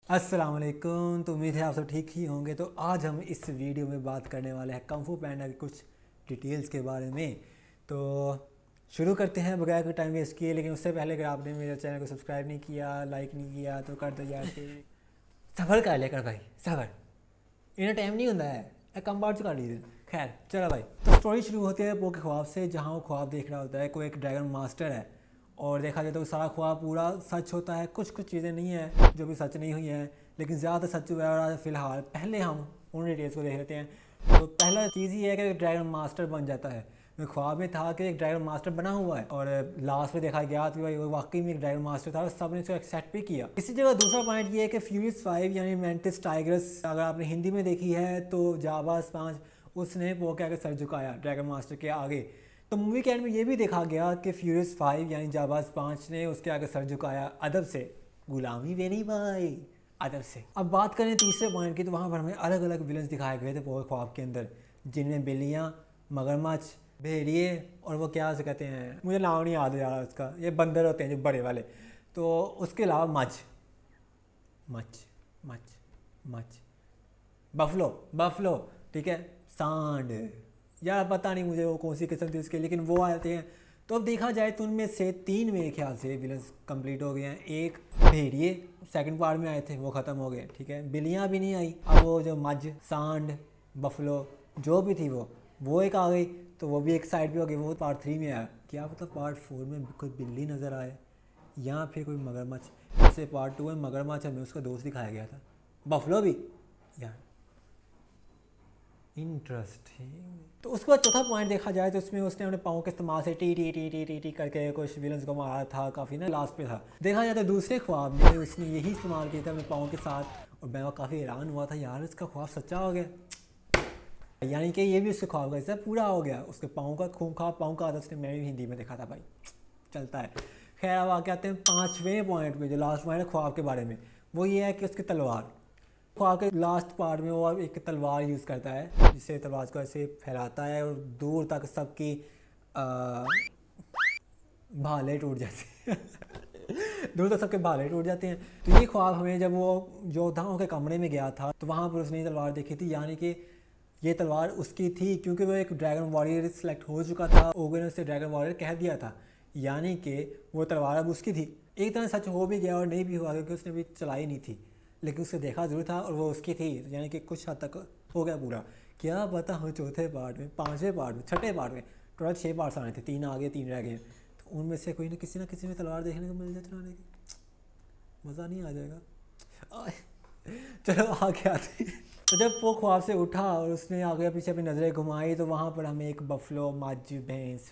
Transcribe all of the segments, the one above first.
अस्सलाम वालेकुम। तो उम्मीद है आप सब ठीक ही होंगे। तो आज हम इस वीडियो में बात करने वाले हैं कung fu पांडा की कुछ डिटेल्स के बारे में। तो शुरू करते हैं बगैर कोई टाइम वेस्ट किए। लेकिन उससे पहले अगर आपने मेरे चैनल को सब्सक्राइब नहीं किया, लाइक नहीं किया तो कर दो यार। सफ़र कर लेकर भाई, सफ़र इन्हें टाइम नहीं होता है, कम बार चुका लीजिए। खैर चलो भाई, तो स्टोरी शुरू होती है पो के ख्वाब से, जहाँ वो ख्वाब देख रहा होता है कोई एक ड्रैगन मास्टर है। और देखा जाए तो सारा ख्वाब पूरा सच होता है, कुछ कुछ चीज़ें नहीं है जो भी सच नहीं हुई हैं, लेकिन ज़्यादा सच हुआ है। और आज फ़िलहाल पहले हम उन डिटेल्स को देख लेते हैं। तो पहला चीज़ ये है कि ड्रैगन मास्टर बन जाता है। ख्वाब में था कि एक ड्रैगन मास्टर बना हुआ है, और लास्ट में देखा गया कि भाई वो वाकई में एक ड्रैगन मास्टर था और सब ने उसको एक्सेप्ट भी किया। इसी जगह दूसरा पॉइंट ये है कि फ्यूरियस 5 यानी मेंटिस टाइग्रस, अगर आपने हिंदी में देखी है तो जाबाज 5, उसने वो क्या सर झुकाया ड्रैगन मास्टर के आगे। तो मूवी के एंड में ये भी देखा गया कि फ्यूरियस 5 यानी जाबाज 5 ने उसके आगे सर झुकाया अदब से। गुलामी मेरी भाई, अदब से। अब बात करें तीसरे पॉइंट की, तो वहाँ पर हमें अलग अलग विलन्स दिखाए गए थे पूरे ख्वाब के अंदर, जिनमें बिल्लियाँ, मगरमच्छ, भेड़िए और वो क्या से कहते हैं, मुझे नाम नहीं याद आ रहा उसका, ये बंदर होते हैं जो बड़े वाले। तो उसके अलावा much much much much buffalo buffalo, ठीक है, सांड, यार पता नहीं मुझे वो कौन सी किस्म थी उसके, लेकिन वो आते हैं। तो अब देखा जाए तो उनमें से 3 मेरे ख्याल से विलन्स कंप्लीट हो गए हैं। एक भेड़िए सेकंड पार्ट में आए थे, वो ख़त्म हो गए, ठीक है। बिल्लियाँ भी नहीं आई। अब वो जो मज, सांड, बफलो जो भी थी वो एक आ गई, तो वो भी एक साइड पे हो गई, वो पार्ट 3 में आया। क्या मतलब पार्ट 4 में कोई बिल्ली नज़र आए या फिर कोई मगरमच्छ। जैसे पार्ट 2 में मगरमच्छ हमें उसका दोस्त दिखाया गया था, बफलो भी यार इंटरेस्टिंग। तो उसके बाद चौथा पॉइंट देखा जाए तो उसमें उसने अपने पाँव के इस्तेमाल से T T T T T T करके कुछ विलन्स को मारा था, काफ़ी ना लास्ट पे था। देखा जाए तो दूसरे ख्वाब में उसने यही इस्तेमाल किया था अपने पाँव के साथ, और मैं काफ़ी हैरान हुआ था यार, इसका ख्वाब सच्चा हो गया। यानी कि ये भी उसके ख्वाब का हिस्सा पूरा हो गया। उसके पाँव का खूंखार पाँव का आता, उसने मैं भी हिंदी में देखा था भाई, चलता है। खैर अब आके आते हैं 5वें पॉइंट में, जो लास्ट पॉइंट है ख्वाब के बारे में। वो ये है कि उसकी तलवार, ख्वाब के लास्ट पार्ट में वो एक तलवार यूज़ करता है, जिससे तलवार को ऐसे फैलाता है और दूर तक सबकी भाले टूट जाते हैं दूर तक सबके भाले टूट जाते हैं। तो ये ख्वाब हमें जब वो योद्धाओं के कमरे में गया था तो वहाँ पर उसने तलवार देखी थी, यानी कि ये तलवार उसकी थी, क्योंकि वो एक ड्रैगन वॉरियर सिलेक्ट हो चुका था। ओगन ने उसे ड्रैगन वॉरियर कह दिया था, यानी कि वो तलवार अब उसकी थी। एक तरह सच हो भी गया और नहीं भी हुआ, क्योंकि उसने भी चलाई नहीं थी, लेकिन उसे देखा ज़रूर था और वो उसकी थी, यानी कि कुछ हद तक हो गया पूरा। क्या पता हो चौथे पार्ट में, 5वें पार्ट में, छठे पार्ट में, टोटल 6 पार्ट्स आने थे, 3 आगे 3 रह गए, तो उनमें से कोई ना किसी में तलवार देखने को मिल जाए चलाने की, मज़ा नहीं आ जाएगा। चलो आगे आते हैं। तो जब वो ख्वाब से उठा और उसने आगे पीछे अपनी नज़रें घुमाई, तो वहाँ पर हमें एक बफलो, मज, भैंस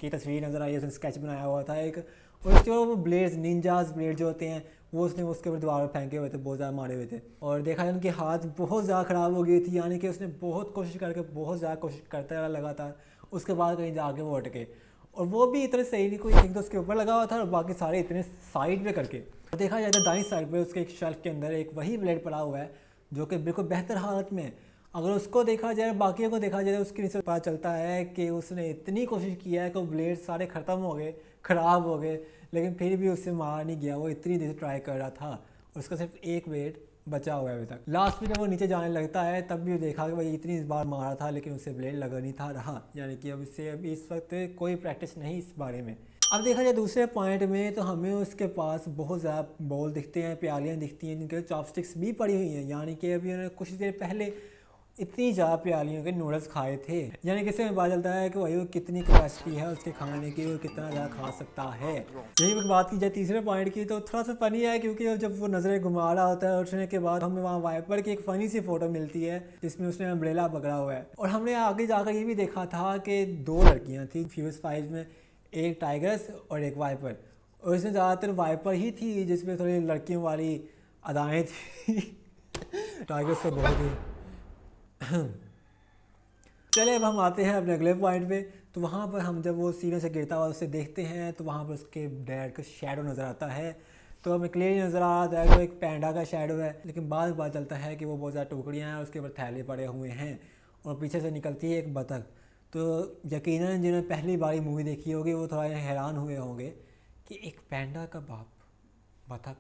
की तस्वीर नज़र आई। उसने स्केच बनाया हुआ था एक, और उसके बाद वो ब्लेड्स, निंजाज ब्लेड जो होते हैं, वो उसने उसके ऊपर दीवार पर फेंके हुए थे, बहुत ज़्यादा मारे हुए थे। और देखा जाए उनके हाथ बहुत ज़्यादा ख़राब हो गई थी, यानी कि उसने बहुत कोशिश करके, बहुत ज़्यादा कोशिश करता रहा लगातार, उसके बाद कहीं जाके वो अटके। और वो भी इतने सही नहीं, कोई एक दो उसके ऊपर लगा हुआ था और बाकी सारे इतने साइड पे करके। तो देखा जाए तो दाईं साइड पे उसके एक शेल्फ के अंदर एक वही ब्लेड पड़ा हुआ है, जो कि बिल्कुल बेहतर हालत में। अगर उसको देखा जाए, बाकियों को देखा जाए, उसके नीचे पता चलता है कि उसने इतनी कोशिश किया है कि वो ब्लेड सारे ख़त्म हो गए, ख़राब हो गए, लेकिन फिर भी उससे मारा नहीं गया। वो इतनी देर से ट्राई कर रहा था और उसका सिर्फ एक ब्लेड बचा हुआ है अभी तक। लास्ट में जब वो नीचे जाने लगता है तब भी देखा कि भाई इतनी बार मारा था लेकिन उससे ब्लेड लगा नहीं था रहा, यानी कि अब इससे अभी इस वक्त कोई प्रैक्टिस नहीं इस बारे में। अब देखा जाए दूसरे पॉइंट में, तो हमें उसके पास बहुत ज़्यादा बॉल दिखते हैं, प्यालियाँ दिखती हैं, जिनके चॉपस्टिक्स भी पड़ी हुई हैं, यानी कि अभी उन्होंने कुछ देर पहले इतनी ज़्यादा प्यालियों के नूडल्स खाए थे। यानी कि इससे हमें पता चलता है कि भाई वो कितनी कैपेसिटी है उसके खाने की, वो कितना ज़्यादा खा सकता है। यही बात की जाए तीसरे पॉइंट की, तो थोड़ा सा फ़नी है, क्योंकि जब वो नज़रें घुमा रहा होता है उठने के बाद हमें वहाँ वाइपर की एक फ़नी सी फ़ोटो मिलती है, जिसमें उसने अम्ब्रेला पकड़ा हुआ है। और हमने आगे जाकर ये भी देखा था कि 2 लड़कियाँ थी फ्यूरियस 5 में, एक टाइगर्स और एक वाइपर, और इसमें ज़्यादातर वाइपर ही थी जिसमें थोड़ी लड़कियों वाली अदाएँ थी टाइगर्स तो बहुत ही चले अब हम आते हैं अपने अगले पॉइंट पे। तो वहाँ पर हम जब वो सीने से गिरता हुआ उसे देखते हैं, तो वहाँ पर उसके डैड का शैडो नज़र आता है। तो हमें क्लियरली नज़र आ रहा है वो एक पैंडा का शैडो है, लेकिन बाद में पता चलता है कि वो बहुत ज़्यादा टुकड़ियाँ हैं, उसके ऊपर थैले पड़े हुए हैं और पीछे से निकलती है एक बतख। तो यकीनन जिन्होंने पहली बारी मूवी देखी होगी वो थोड़ा हैरान हुए होंगे कि एक पैंडा का बाप बतख,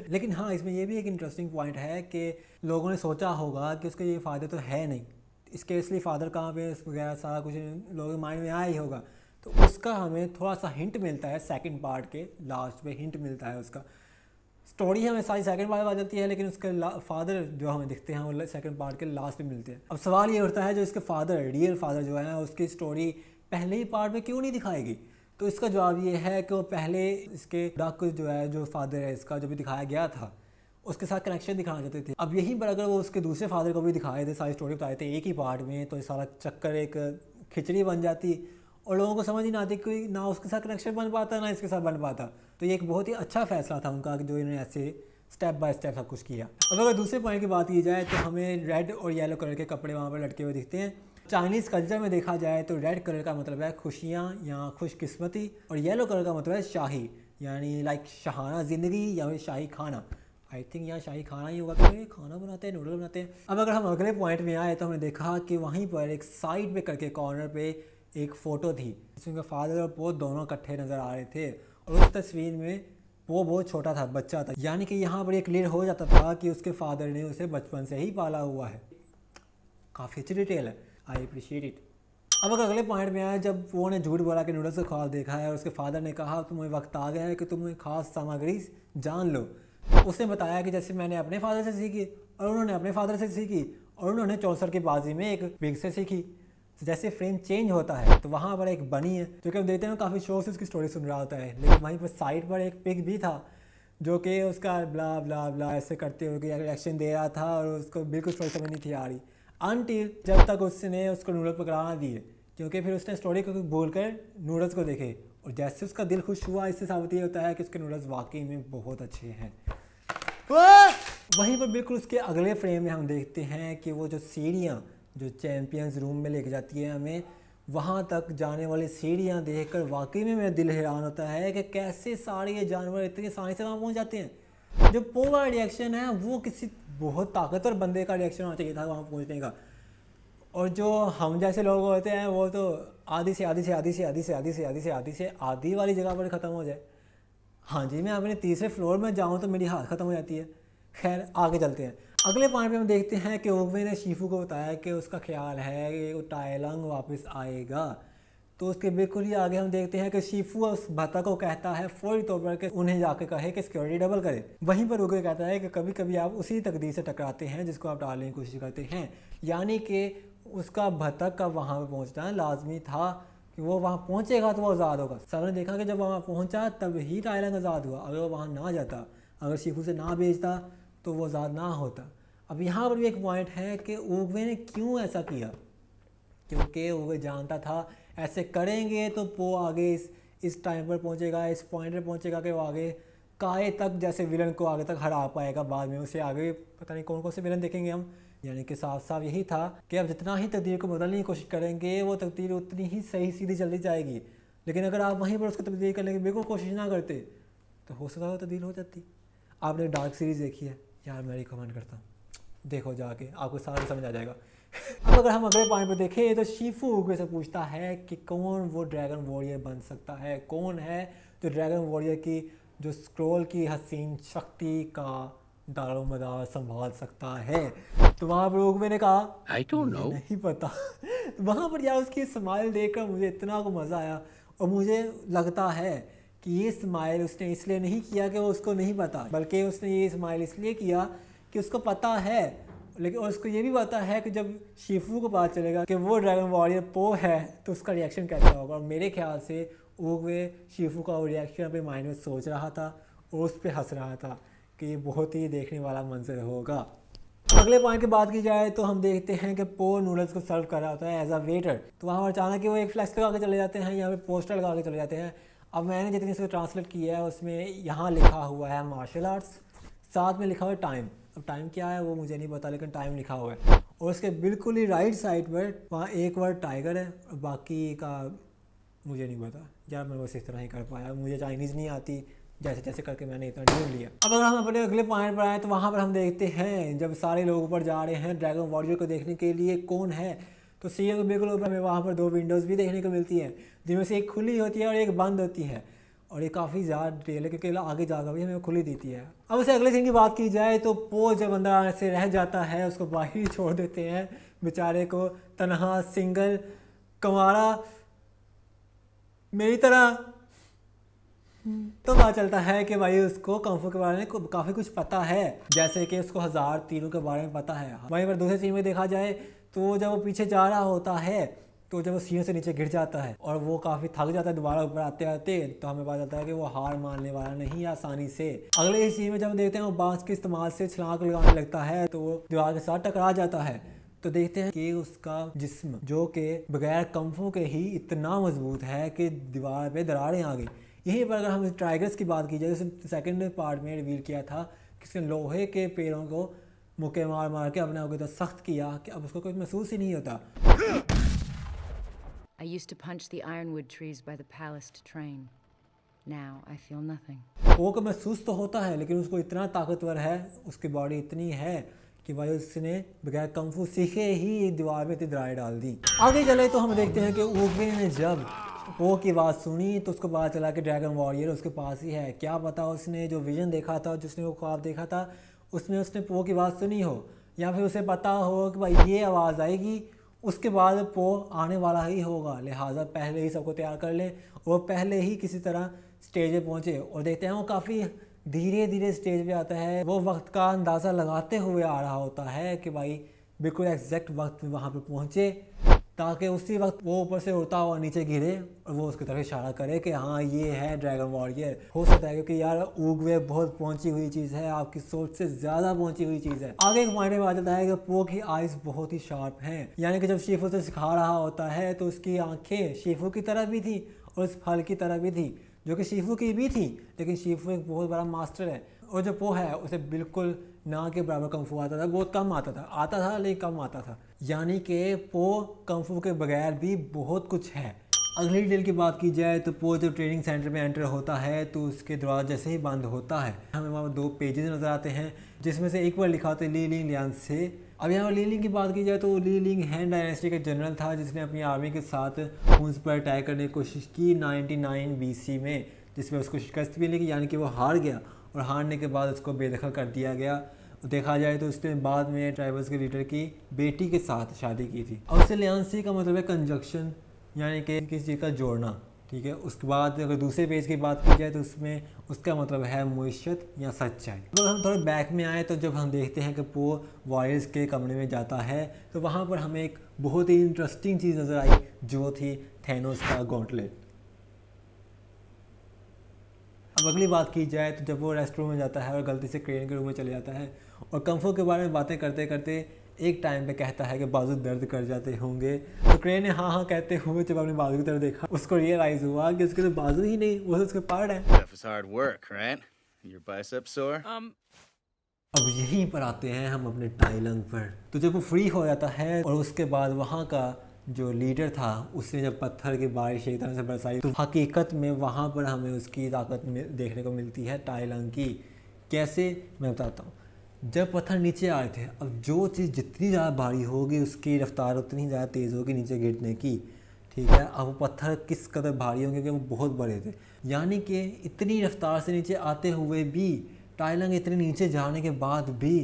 लेकिन हाँ, इसमें ये भी एक इंटरेस्टिंग पॉइंट है कि लोगों ने सोचा होगा कि उसके ये फ़ायदे तो है नहीं, इसके इसलिए फादर कहाँ पे वगैरह सारा कुछ लोगों के माइंड में आया ही होगा। तो उसका हमें थोड़ा सा हिंट मिलता है सेकंड पार्ट के लास्ट में, हिंट मिलता है उसका। स्टोरी हमें सारी सेकंड पार्ट में आ जाती है, लेकिन उसके फादर जो हमें दिखते हैं वो सेकंड पार्ट के लास्ट में मिलते हैं। अब सवाल ये उठता है जो इसके फादर, रियल फादर जो है, उसकी स्टोरी पहले ही पार्ट में क्यों नहीं दिखाएगी? तो इसका जवाब ये है कि वो पहले इसके डक जो है, जो फादर है इसका, जो भी दिखाया गया था, उसके साथ कनेक्शन दिखाना चाहते थे। अब यहीं पर अगर वो उसके दूसरे फादर को भी दिखाए थे, सारी स्टोरी बताए थे एक ही पार्ट में, तो ये सारा चक्कर एक खिचड़ी बन जाती और लोगों को समझ ही ना आती, कोई ना उसके साथ कनेक्शन बन पाता ना इसके साथ बन पाता। तो ये एक बहुत ही अच्छा फैसला था उनका कि जो इन्होंने ऐसे स्टेप बाय स्टेप सब कुछ किया। अब अगर दूसरे पॉइंट की बात की जाए तो हमें रेड और येलो कलर के कपड़े वहाँ पर लटके हुए दिखते हैं। चाइनीज़ कल्चर में देखा जाए तो रेड कलर का मतलब है खुशियाँ या खुशकिस्मती, और येलो कलर का मतलब है शाही, यानी लाइक शाहाना ज़िंदगी या फिर शाही खाना। आई थिंक यहाँ शाही खाना ही होगा, क्योंकि खाना बनाते हैं, नूडल बनाते हैं। अब अगर हम अगले पॉइंट में आए तो हमने देखा कि वहीं पर एक साइड पे करके कॉर्नर पे एक फ़ोटो थी जिसमें फादर और पो दोनों इकट्ठे नज़र आ रहे थे, और उस तस्वीर में वो बहुत छोटा था, बच्चा था। यानी कि यहाँ पर ये क्लियर हो जाता था कि उसके फादर ने उसे बचपन से ही पाला हुआ है। काफ़ी अच्छी डिटेल है, आई अप्रिशिएट इट। अब अगर अगले पॉइंट में आया, जब वो ने झूठ बोला कि नूडल्स का ख्वाब देखा है और उसके फादर ने कहा तुम्हें वक्त आ गया है कि तुम खास सामग्री जान लो, तो उसने बताया कि जैसे मैंने अपने फादर से सीखी और उन्होंने अपने फादर से सीखी और उन्होंने 64 की बाजी में एक पिग से सीखी। तो जैसे फ्रेम चेंज होता है तो वहाँ पर एक बनी है जो कि हम देखते हैं काफ़ी शोर से उसकी स्टोरी सुन रहा होता है, लेकिन वहीं पर साइड पर एक पिग भी था जो कि उसका ब्ला ब्ला ब्ला ऐसे करते हुए रिएक्शन दे रहा था और उसको बिल्कुल स्टोरी समझ नहीं थी आ रही, अनटिल जब तक उसने उसको नूडल्स पकड़ा दिए, क्योंकि फिर उसने स्टोरी को बोल कर नूडल्स को देखे और जैसे उसका दिल खुश हुआ, इससे साबित ये होता है कि उसके नूडल्स वाकई में बहुत अच्छे हैं। वहीं पर बिल्कुल उसके अगले फ्रेम में हम देखते हैं कि वो जो सीढ़ियाँ जो चैम्पियंस रूम में लेके जाती है हमें, वहाँ तक जाने वाली सीढ़ियाँ देखकर वाकई में मेरा दिल हैरान होता है कि कैसे सारे ये जानवर इतनी आसानी से वहाँ पहुँच जाते हैं। जो पो वाला रिएक्शन है वो किसी बहुत ताकतवर बंदे का रिएक्शन होना चाहिए था वहाँ पहुँचने का, और जो हम जैसे लोग होते हैं वो तो आधी से आधी वाली जगह पर ख़त्म हो जाए। हाँ जी, मैं अपने तीसरे फ्लोर में जाऊँ तो मेरी हाथ ख़त्म हो जाती है। खैर आगे चलते हैं। अगले पॉइंट पे हम देखते हैं कि ओगवे ने शीफू को बताया कि उसका ख्याल है कि वो टाइलंग वापस आएगा। तो उसके बिल्कुल ही आगे हम देखते हैं कि शीफू उस भत्ता को कहता है फौरी तौर पर कि उन्हें जाकर कहे कि सिक्योरिटी डबल करे। वहीं पर ओगवे कहता है कि कभी कभी आप उसी तकदीर से टकराते हैं जिसको आप टालने की कोशिश करते हैं, यानी कि उसका भत्ता का वहाँ पर पहुँचना लाजमी था कि वो वहाँ पहुँचेगा तो वो आज़ाद होगा। सबने देखा कि जब वहाँ पहुँचा तब ही टाइलंग आज़ाद हुआ, अगर वो वहाँ ना जाता, अगर शीफू से ना भेजता तो वो आज़ाद ना होता। अब यहाँ पर भी एक पॉइंट है कि ओगवे ने क्यों ऐसा किया, क्योंकि ओगवे जानता था ऐसे करेंगे तो पो आगे इस टाइम पर पहुँचेगा, इस पॉइंट पर पहुँचेगा कि वो आगे काय तक जैसे विलन को आगे तक हरा पाएगा। बाद में उसे आगे पता नहीं कौन कौन से विलन देखेंगे हम, यानी कि साफ साफ यही था कि अब जितना ही तकदीर को बदलने की कोशिश करेंगे वो तकदीर उतनी ही सही सीधी चलती जाएगी। लेकिन अगर आप वहीं पर उसको तब्दील करने की बिल्कुल कोशिश ना करते तो हो सकता है तब्दील हो जाती। आपने डार्क सीरीज़ देखी है यार, मैं रिकमेंड करता हूँ, देखो जाके, आपको सारा समझ आ जाएगा। अब अगर हम अगले पॉइंट पर देखें तो शीफू ओगवे से पूछता है कि कौन वो ड्रैगन वॉरियर बन सकता है, कौन है जो ड्रैगन वॉरियर की जो स्क्रोल की हसीन शक्ति का दारोमदार संभाल सकता है। तो वहाँ पर ओगवे ने कहा I don't know, नहीं पता। वहाँ पर यार उसकी स्माइल देखकर मुझे इतना को मज़ा आया, और मुझे लगता है कि ये स्माइल उसने इसलिए नहीं किया कि वो उसको नहीं पता, बल्कि उसने ये स्माइल इसलिए किया कि उसको पता है, लेकिन उसको ये भी पता है कि जब शीफू को पता चलेगा कि वो ड्रैगन वॉरियर पो है तो उसका रिएक्शन कैसा होगा। और मेरे ख्याल से ओगवे शीफू का वो रिएक्शन अपने माइंड में सोच रहा था और उस पर हंस रहा था कि ये बहुत ही देखने वाला मंजर होगा। अगले पॉइंट की बात की जाए तो हम देखते हैं कि पो नूडल्स को सर्व कर रहा होता है एज अ वेटर। तो वहाँ पर अचानक कि वो एक फ्लैक्स लगा के चले जाते हैं, यहाँ पे पोस्टर लगा के चले जाते हैं। अब मैंने जितनी इसको ट्रांसलेट किया है उसमें यहाँ लिखा हुआ है मार्शल आर्ट्स, साथ में लिखा हुआ है टाइम। अब टाइम क्या है वो मुझे नहीं पता, लेकिन टाइम लिखा हुआ है। और उसके बिल्कुल ही राइट साइड पर वहाँ एक वर्ड टाइगर है, बाकी का मुझे नहीं पता यार, मैं बस इस तरह ही कर पाया, मुझे चाइनीज़ नहीं आती, जैसे जैसे करके मैंने इतना ढूंढ लिया। अब अगर हम अपने अगले पॉइंट पर आए तो वहाँ पर हम देखते हैं जब सारे लोग ऊपर जा रहे हैं ड्रैगन वॉरियर को देखने के लिए कौन है, तो सीढ़ियों के बिल्कुल ऊपर में वहाँ पर दो विंडोज़ भी देखने को मिलती हैं, जिनमें से एक खुली होती है और एक बंद होती है। और ये काफ़ी ज़्यादा डिटेल है क्योंकि आगे जाकर भी हमें खुली देती है। अब उसे अगले सीन की बात की जाए तो पो जब अंदर से रह जाता है उसको बाहर ही छोड़ देते हैं बेचारे को, तनहा सिंगल कंवारा मेरी तरह। तो पता चलता है कि भाई उसको कंफू के बारे में काफ़ी कुछ पता है, जैसे कि उसको 1000 तीरों के बारे में पता है। वहीं पर दूसरे सीन में देखा जाए तो जब वो पीछे जा रहा होता है तो जब वो सीढ़ियों से नीचे गिर जाता है और वो काफ़ी थक जाता है दोबारा ऊपर आते आते, तो हमें पता चलता है कि वो हार मानने वाला नहीं आसानी से। अगले सीन में जब हम देखते हैं वो बांस के इस्तेमाल से छलांग लगाने लगता है तो वो दीवार के साथ टकरा जाता है। तो देखते हैं कि उसका जिस्म जो कि बगैर कंफू के ही इतना मजबूत है कि दीवार पे दरारें आ गई। यहीं पर अगर हम टाइगर्स की बात की जाए, जैसे सेकंड पार्ट में रिवील किया था कि उसने लोहे के पैरों को मुक्के मार मार के अपने आप को इतना सख्त किया कि अब उसको कुछ महसूस ही नहीं होता। I used to punch the ironwood trees by the palace to train. Now I feel nothing. वो को महसूस तो होता है लेकिन उसको इतना ताकतवर है, उसकी बॉडी इतनी है कि भाई उसने बगैर कंफू सीखे ही दीवार में इतनी दरारें डाल दी। आगे चले तो हम देखते हैं कि ऊगवे ने जब पो की आवाज़ सुनी तो उसको पता चला कि ड्रैगन वॉरियर उसके पास ही है। क्या पता उसने जो विजन देखा था, जिसने वो ख्वाब देखा था, उसमें उसने पो की आवाज़ सुनी हो, या फिर उसे पता हो कि भाई ये आवाज़ आएगी उसके बाद पो आने वाला ही होगा, लिहाजा पहले ही सबको तैयार कर ले और पहले ही किसी तरह स्टेज पे पहुँचे। और देखते हैं वो काफ़ी धीरे धीरे स्टेज पे आता है, वो वक्त का अंदाज़ा लगाते हुए आ रहा होता है कि भाई बिल्कुल एग्जैक्ट वक्त वहाँ पे पहुँचे ताकि उसी वक्त वो ऊपर से उड़ता हुआ नीचे गिरे और वो उसकी तरफ इशारा करे कि हाँ ये है ड्रैगन वॉरियर। हो सकता है क्योंकि यार ऊगवे बहुत पहुंची हुई चीज़ है, आपकी सोच से ज़्यादा पहुंची हुई चीज़ है। आगे एक पॉइंट में आ जाता है कि पो की आइज़ बहुत ही शार्प हैं, यानी कि जब शीफू से सिखा रहा होता है तो उसकी आंखें शीफू की तरह भी थी और उस फल की तरह भी थी जो कि शीफू की भी थी, लेकिन शीफू एक बहुत बड़ा मास्टर है और जो पो है उसे बिल्कुल ना के बराबर कंफू आता था, बहुत कम आता था लेकिन कम आता था, यानी कि पो कंफू के बगैर भी बहुत कुछ है। अगली डिटेल की बात की जाए तो पो जब ट्रेनिंग सेंटर में एंटर होता है तो उसके दरवाजा जैसे ही बंद होता है हमें वहाँ 2 पेजेस नज़र आते हैं जिसमें से एक बार लिखा होता है ली लिंग लियांसे। अब यहाँ पर ली लिंग की बात की जाए तो ली लिंग हैन डायनेस्टी का जनरल था जिसने अपनी आर्मी के साथ हुन्स पर अटैक करने की कोशिश की 99 BC में, जिसमें उसको शिकस्त भी लगी, यानी कि वो हार गया और हारने के बाद उसको बेदखल कर दिया गया। देखा जाए तो उसने बाद में ट्राइबल्स के लीडर की बेटी के साथ शादी की थी। और उससे लियांसी का मतलब है कंजक्शन, यानी कि किसी चीज़ का जोड़ना, ठीक है। उसके बाद अगर दूसरे पेज की बात की जाए तो उसमें उसका मतलब है मुइशत या सच्चाई। अगर हम थोड़े बैक में आए तो जब हम देखते हैं कि पो वॉरियर्स के कमरे में जाता है तो वहाँ पर हमें एक बहुत ही इंटरेस्टिंग चीज़ नज़र आई जो थी थैनोस का गॉन्टलेट। अब अगली बात की जाए तो जब वो रेस्ट रूम में जाता है और गलती से क्रेन के रूम में चले जाता है और कंफू के बारे में बातें करते करते एक टाइम पे कहता है कि बाजू दर्द कर जाते होंगे, तो क्रेन ने हाँ हाँ कहते हुए जब अपने बाजू की तरफ देखा उसको रियलाइज़ हुआ कि उसके तो बाजू ही नहीं, वो तो उसके पार्ट है। अब यहीं पर आते हैं हम अपने टाइलंग पर। तो जब वो फ्री हो जाता है और उसके बाद वहाँ का जो लीडर था उसने जब पत्थर की बारिश एक तरह से बरसाई तो हकीकत में वहाँ पर हमें उसकी ताकत देखने को मिलती है टाइलंग की। कैसे, मैं बताता हूँ। जब पत्थर नीचे आ रहे थे, अब जो चीज़ जितनी ज़्यादा भारी होगी उसकी रफ्तार उतनी ज़्यादा तेज़ होगी नीचे गिरने की, ठीक है। अब वो पत्थर किस कदर भारी होंगे क्योंकि वो बहुत बड़े थे, यानी कि इतनी रफ्तार से नीचे आते हुए भी टाइलंग इतने नीचे जाने के बाद भी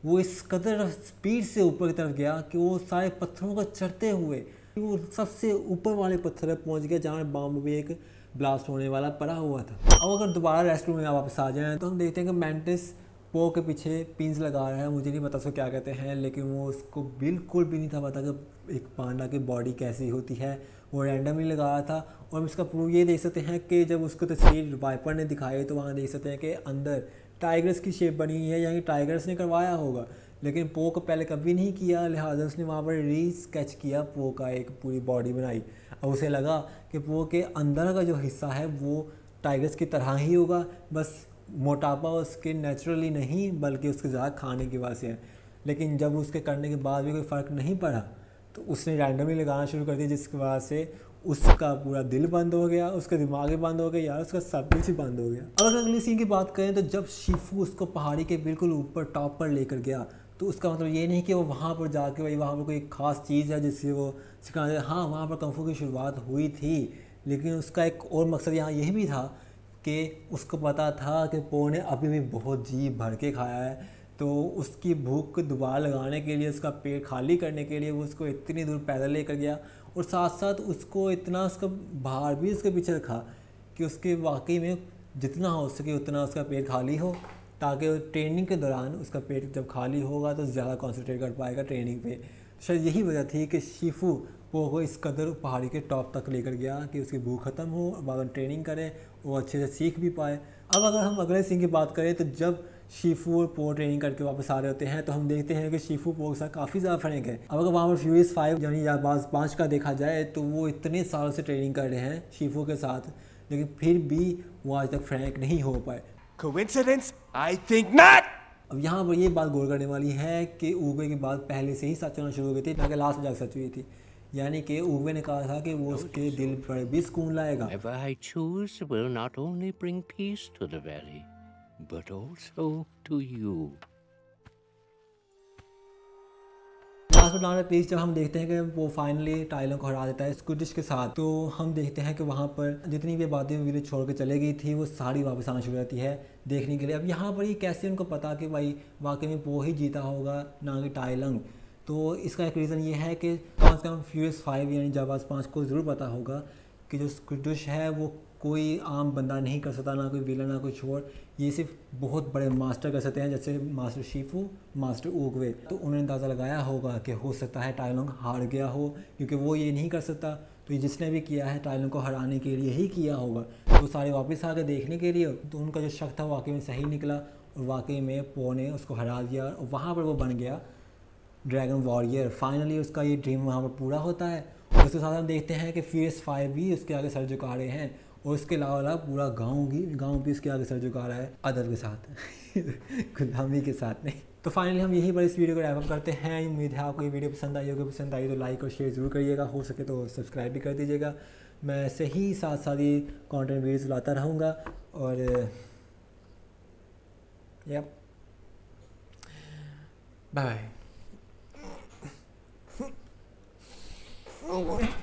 वो इस कदर स्पीड से ऊपर की तरफ गया कि वो सारे पत्थरों को चढ़ते हुए वो सबसे ऊपर वाले पत्थर पर पहुंच गया जहाँ बॉम्ब भी एक ब्लास्ट होने वाला पड़ा हुआ था। अब अगर दोबारा रेस्ट रूम में वापस आ जाएँ तो हम देखते हैं कि मैंटिस पो के पीछे पिंस लगा रहा है, मुझे नहीं पता उसको क्या कहते हैं, लेकिन वो उसको बिल्कुल भी नहीं था पता कि एक पांडा की बॉडी कैसी होती है, वो रैंडमली लगा रहा था। और हम इसका प्रूफ ये देख सकते हैं कि जब उसको तस्वीर वाइपर ने दिखाई तो वहाँ देख सकते हैं कि अंदर टाइगर्स की शेप बनी हुई है, यानी टाइगर्स ने करवाया होगा, लेकिन पो को पहले कभी नहीं किया, लिहाजा उसने वहाँ पर रीस्केच किया, पो का एक पूरी बॉडी बनाई। अब उसे लगा कि पो के अंदर का जो हिस्सा है वो टाइगर्स की तरह ही होगा, बस मोटापा उसके नेचुरली नहीं बल्कि उसके ज़्यादा खाने की वजह से है। लेकिन जब उसके करने के बाद भी कोई फ़र्क नहीं पड़ा तो उसने रैंडमली लगाना शुरू कर दिया, जिसकी वजह से उसका पूरा दिल बंद हो गया, उसका दिमाग भी बंद हो गया, यार उसका सब कुछ ही बंद हो गया। अब अगर अगली सीन की बात करें तो जब शिफू उसको पहाड़ी के बिल्कुल ऊपर टॉप पर लेकर गया तो उसका मतलब ये नहीं कि वो वहाँ पर जाके भाई वहाँ पर कोई ख़ास चीज़ है जिससे वो सिखाना, हाँ वहाँ पर कंफू की शुरुआत हुई थी, लेकिन उसका एक और मकसद यहाँ यही भी था कि उसको पता था कि पो ने अभी भी बहुत जी भर के खाया है, तो उसकी भूख को दोबारा लगाने के लिए, उसका पेट खाली करने के लिए वो उसको इतनी दूर पैदल लेकर गया और साथ साथ उसको इतना उसका भार भी उसके पीछे रखा कि उसके वाकई में जितना हो सके उतना उसका पेट खाली हो, ताकि ट्रेनिंग के दौरान उसका पेट जब खाली होगा तो ज़्यादा कंसंट्रेट कर पाएगा ट्रेनिंग पे। शायद यही वजह थी कि शिफू पो को इस कदर पहाड़ी के टॉप तक लेकर गया कि उसकी भूख ख़त्म हो और बाद में ट्रेनिंग करे, वो अच्छे से सीख भी पाए। अब अगर हम अगले सीन की बात करें तो जब शिफू और पो ट्रेनिंग करके वापस आ रहे होते हैं तो हम देखते हैं कि शिफू पो के साथ काफ़ी ज़्यादा फ़र्क है। अब अगर वहाँ पर फ्यूरियस 5 यानी याबाज 5 का देखा जाए तो वो इतने साल से ट्रेनिंग कर रहे हैं शिफू के साथ, लेकिन फिर भी वो आज तक फ्रैंक नहीं हो पाए। Coincidence? I think not! अब यहाँ पर ये बात गौर करने वाली है कि उगवे की बात पहले से ही सच होना शुरू हो गई थी, ताकि लास्ट में जाकर सच हुई थी। यानी कि उगवे ने कहा था कि वो उसके दिल पर भी सुकून लाएगा। Whatever I choose will not only bring peace to the valley, but also to you. Last में प्लीज जब हम देखते हैं कि वो फाइनली टाइलों को हरा देता है स्कूटिश के साथ, तो हम देखते हैं कि वहाँ पर जितनी भी बातें विलेज छोड़ के चले गई थी वो सारी वापस आना शुरू होती है देखने के लिए। अब यहाँ पर ही कैसे उनको पता कि भाई वाकई में वो ही जीता होगा ना कि टाइलंग, तो इसका एक रीज़न ये है कि कम से कम फ्यूरियस 5 यानी जाबाज 5 को ज़रूर पता होगा कि जो स्कूटिश है वो कोई आम बंदा नहीं कर सकता, ना कोई विलन ना कोई छोर, ये सिर्फ बहुत बड़े मास्टर कर सकते हैं, जैसे मास्टर शिफू, मास्टर उगवे। तो उन्होंने अंदाज़ा लगाया होगा कि हो सकता है टाइलोंग हार गया हो, क्योंकि वो ये नहीं कर सकता, तो ये जिसने भी किया है टाइलोंग को हराने के लिए ही किया होगा। तो सारे वापस आ गए देखने के लिए, तो उनका जो शक था वाकई में सही निकला और वाकई में पो ने उसको हरा दिया और वहाँ पर वो बन गया ड्रैगन वॉरियर। फाइनली उसका ये ड्रीम वहाँ पर पूरा होता है। और उसके साथ हम देखते हैं कि फ्यूरियस 5 भी उसके आगे सर झुका रहे हैं और उसके अलावा पूरा गांव भी उसके आगे सर झुका रहा है अदर के साथ गुलामी के साथ नहीं। तो फाइनली हम यहीं पर इस वीडियो को रैप अप करते हैं। उम्मीद है आपको ये वीडियो पसंद आई होगी। पसंद आई तो लाइक और शेयर ज़रूर करिएगा, हो सके तो सब्सक्राइब भी कर दीजिएगा। मैं ऐसे ही साथ साथ ही कॉन्टेंट वीडियोज़ लाता रहूँगा और यप बाय बाय।